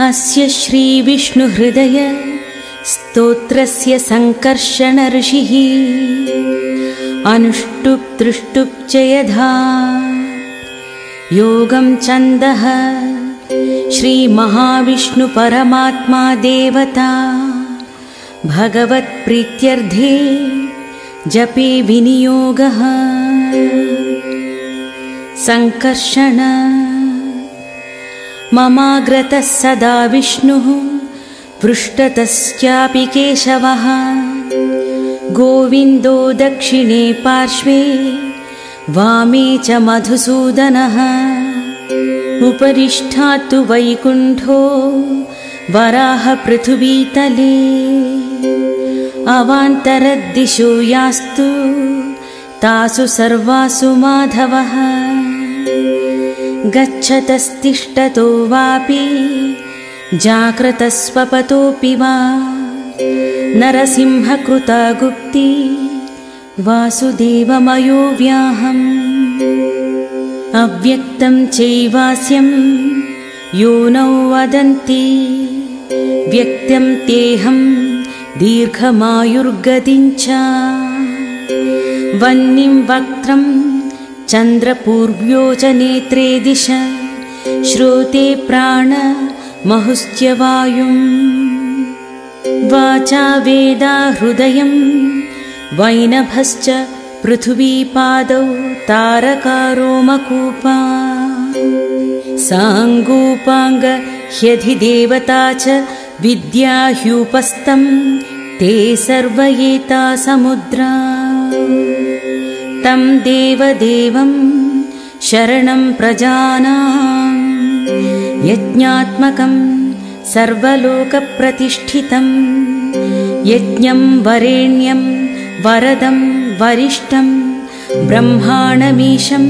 अस्य श्री विष्णुहृदय स्तोत्रस्य संकर्षण ऋषिः अनुष्टुप् दृष्टुप् च यधा योगं छन्दः श्री महाविष्णु परमात्मा देवता भगवत् प्रीत्यर्थे जपे विनियोगः संकर्षण ममाग्रतः सदा विष्णुः पृष्ठतश्चापि केशवः गोविन्दो दक्षिणे पार्श्वे वामे च मधुसूदनः उपरिष्ठात् तु वैकुण्ठो वराह पृथिवीतले अवान्तरदिशो यास्तु तासु सर्वासु माधवः गच्छतस्तिष्ठतो वापि जाग्रतस्वपतोऽपि वा नरसिंहकृता गुप्ति वासुदेवमयो व्याहम् अव्यक्तं चैवास्यं योनौ वदन्ति व्यक्तं तेऽहं दीर्घमायुर्गतिं च वह्निं वक्त्रं चन्द्रपूर्व्यो च नेत्रे दिश श्रोते प्राणमहुश्च वायुम् वाचा वेदा हृदयं वैनभश्च पृथिवीपादौ तारकारोमकूपा साङ्गोपाङ्ग ह्यधिदेवता च विद्या ह्युपस्थं ते सर्व एता समुद्रा तं देवदेवं शरणं प्रजानां यज्ञात्मकं सर्वलोकप्रतिष्ठितं यज्ञं वरेण्यं वरदं वरिष्ठं ब्रह्माणमीशं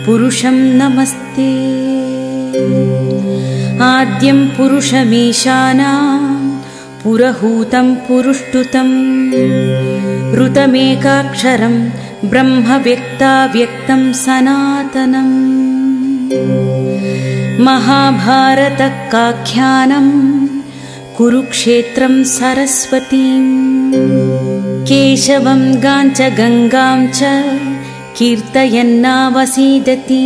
पुरुषं नमस्ते आद्यं पुरुषमीशानां पुरहूतं पुरुष्टुतं ऋतमेकाक्षरं ब्रह्मव्यक्ताव्यक्तं सनातनम् महाभारतकाख्यानं कुरुक्षेत्रं सरस्वतीं केशवं गाञ्च गङ्गां च कीर्तयन्नावसीदति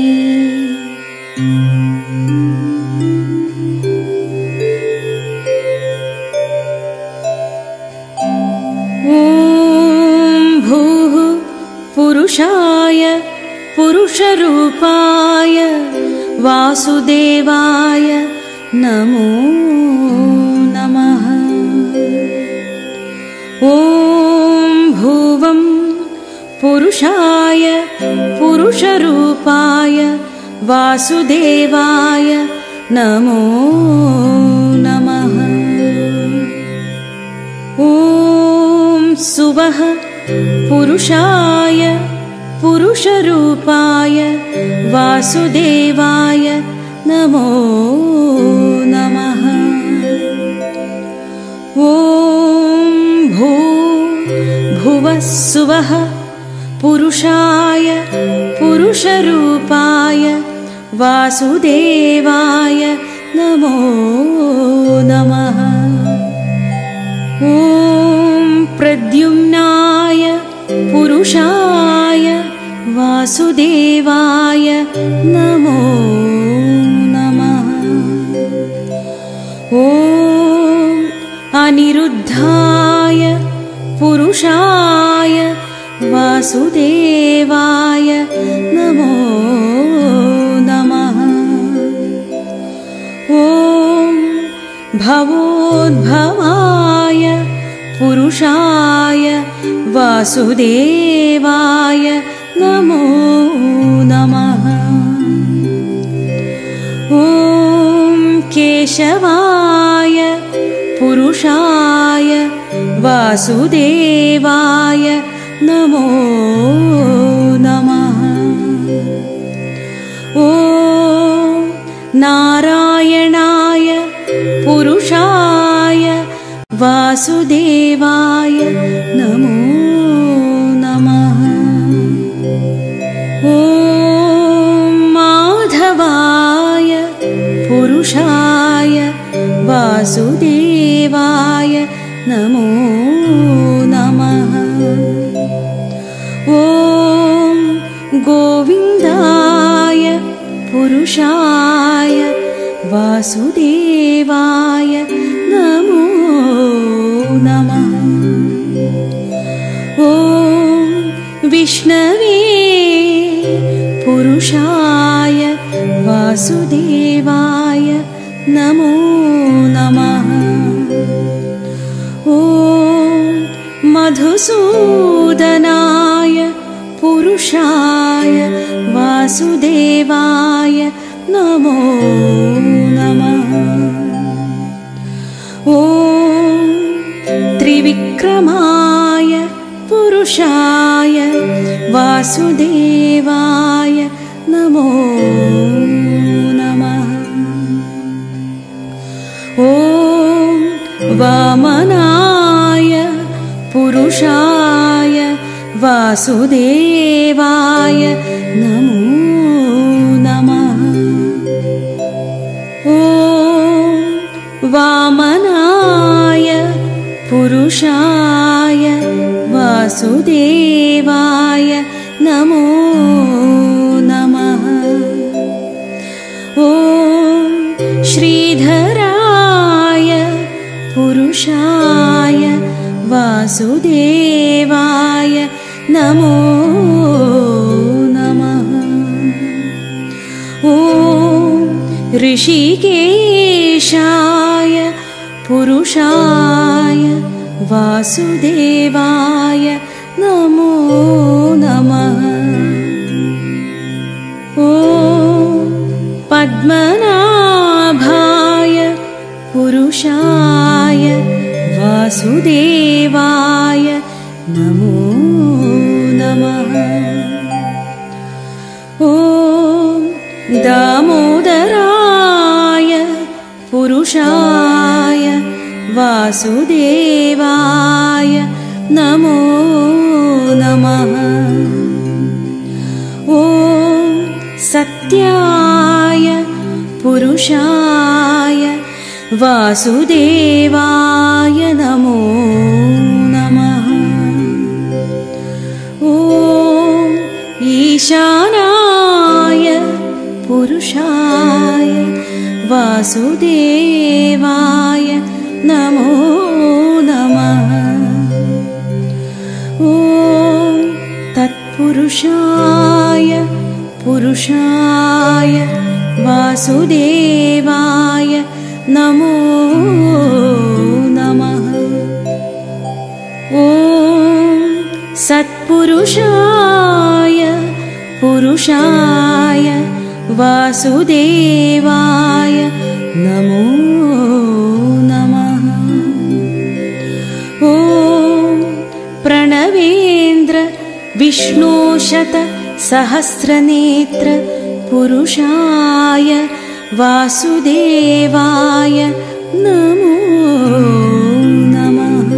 ॐ भूः पुरुषाय पुरुषरूपाय वासुदेवाय नमो नमः ॐ भुवं पुरुषाय पुरुषरूपाय वासुदेवाय नमो नमः ॐ सुवः पुरुषाय पुरुषरूपाय वासुदेवाय नमो नमः ॐ भुवः सुवः पुरुषाय पुरुषरूपाय वासुदेवाय नमो नमः ॐ प्रद्युम्नाय पुरुषाय वासुदेवाय नमो नमः ॐ अनिरुद्धाय पुरुषाय वासुदेवाय नमो नमः ॐ भवोद्भवाय पुरुषाय वासुदेवाय नमो नमः ॐ केशवाय पुरुषाय वासुदेवाय नमो नमः ॐ नारायणाय पुरुषाय वासुदेवाय नमो नमः ॐ वासुदेवाय नमो नमः। ॐ विष्णवे पुरुषाय वासुदेवाय नमो नमः। ॐ मधुसूदनाय पुरुषाय वासुदेवाय नमो नमः। ॐ त्रिविक्रमाय पुरुषाय वासुदेवाय नमो नमः। ॐ वामनाय पुरुषाय वासुदेवाय नमो नमः। ॐ वामनाय पुरुषाय वासुदेवाय नमो नमः। ॐ श्रीधराय पुरुषाय वासुदेवाय नमो नमः। ॐ ऋषिकेशाय पुरुषाय वासुदेवाय नमो नमः। ॐ पद्मनाभाय पुरुषाय वासुदेवाय नमो नमः। ॐ दामोदराय पुरुषाय वासुदेवाय नमो नमः। ॐ सत्याय पुरुषाय वासुदेवाय नमो नमः। ॐ ईशानाय पुरुषाय वासुदेवाय नमो नमः। ॐ तत्पुरुषाय पुरुषाय वासुदेवाय नमो नमः। ॐ सत्पुरुषाय पुरुषाय वासुदेवाय नमो नमः। ॐ प्रणवेन्द्र विष्णोशत सहस्रनेत्र पुरुषाय वासुदेवाय नमो नमः।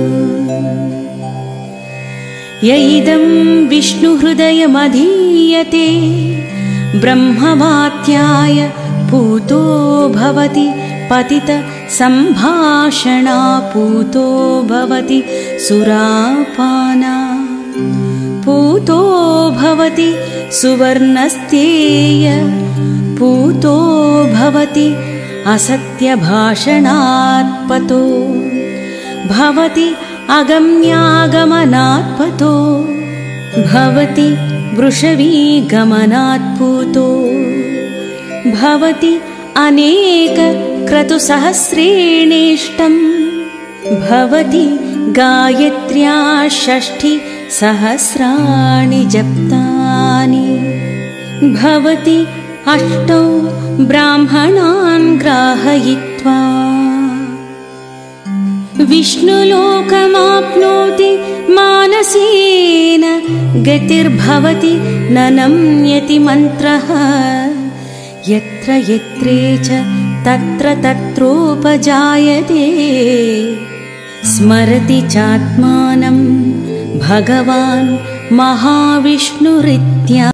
य इदं विष्णुहृदयमधीयते ब्रह्मवात्याय पूतो भवति पतित सम्भाषणा पूतो भवति सुरापाना पूतो भवति सुवर्णस्तेय पूतो भवति असत्यभाषणात्पतो भवति अगम्यागमनात्पतो भवति वृषवीगमनात्पूतो भवति अनेक क्रतुसहस्रेणेष्टं भवति गायत्र्या षष्ठी सहस्राणि जप्तानि भवति अष्टौ ब्राह्मणान् ग्राहयित्वा विष्णुलोकमाप्नोति मानसेन गतिर्भवति न नम्यति मन्त्रः यत्र यत्रे च तत्र तत्रोपजायते स्मरति चात्मानं भगवान् महाविष्णुरित्या।